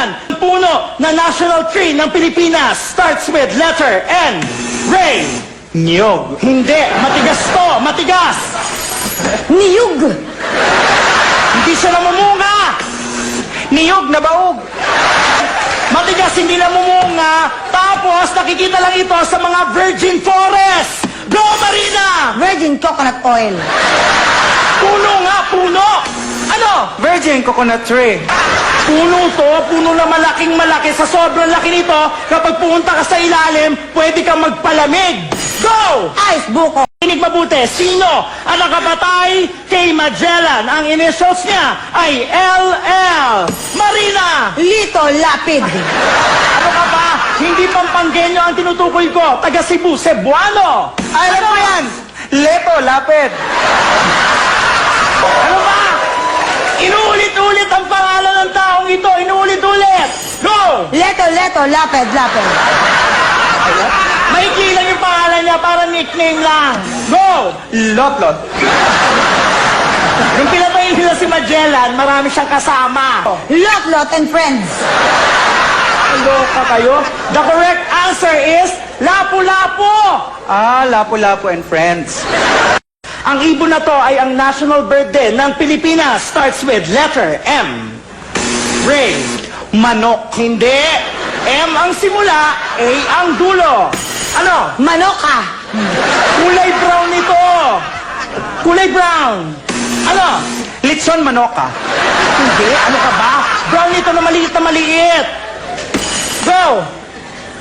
yan. Puno na national tree ng Pilipinas starts with letter N. Ray. Niyog. Hindi. Matigas to. Matigas. Niyug. Hindi siya namumunga. Niyog na baog. Matigas, hindi namumunga. Tapos, nakikita lang ito sa mga virgin forest. Go, Marina! Virgin coconut oil. Puno nga, puno. Ano? Virgin coconut tree. Puno to, puno na malaking malaki. Sa sobrang laki nito, kapag pumunta ka sa ilalim, pwede kang magpalamig. Go! Ice buko. Inig mabuti, sino ang nakapatay kay Magellan? Ang initials niya ay LL. Marina! Lito lapid. Ano ka ba? Hindi Pampanggenyo ang tinutukoy ko. Taga Cebu, Cebuano. Alam mo yan. Leto, lapid. Ano ba? Inuulit-ulit ang pangalan ng taong ito. Inuulit-ulit. Go! Leto, lapid, lapid. Maikli lang yung pangalan niya para nickname lang. Go! Lot-lot. Nung pinatay nila si Magellan, marami siyang kasama. Lot and friends. Loka kayo? The correct answer is Lapu-Lapu. Ah, Lapu-Lapu and friends. Ang ibon na to ay ang national bird din ng Pilipinas. Starts with letter M. Ray. Manok. Hindi. M ang simula, A ang dulo. Ano? Manoka. Kulay brown nito. Kulay brown. Ano? Litson manoka. Hindi. Ano ka ba? Brown nito na maliit na maliit. Go!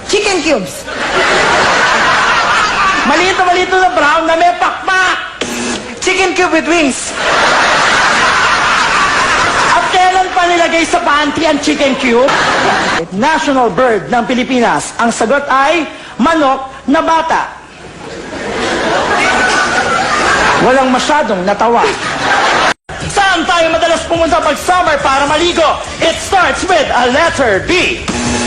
Chicken cubes. Maliit na brown na may pakpak. Chicken cube with wings. At kailan pa nilagay sa panty ang chicken cube? National bird ng Pilipinas. Ang sagot ay manok na bata. Walang masyadong natawa. Saan tayo madalas pumunta pag summer para maligo? It starts with a letter B.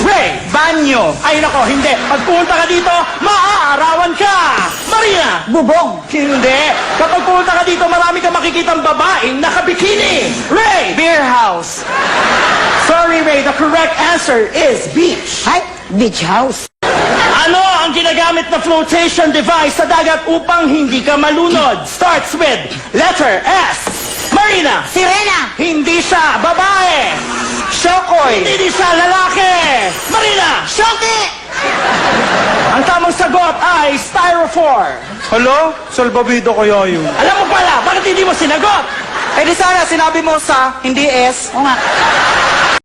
Ray. Banyo. Ay nako, hindi. Pag pumunta ka dito, maaarawan ka. Marina. Bubong. Hindi. Kapag pumunta ka dito, marami kang makikitang babaeng nakabikini. Ray. Beer house. Sorry, Ray. The correct answer is beach. Ay, beach house. Ano ang ginagamit na flotation device sa dagat upang hindi ka malunod? Starts with letter S. Marina. Sirena. Hindi siya babae. Shokoy. Hindi siya lalaki. Marina. Shoki. Ang tamang sagot ay styrofoam. Hello? Salbabido kaya yun. Alam mo pala, bakit hindi mo sinagot? Eh di sana sinabi mo sa, hindi S. O nga.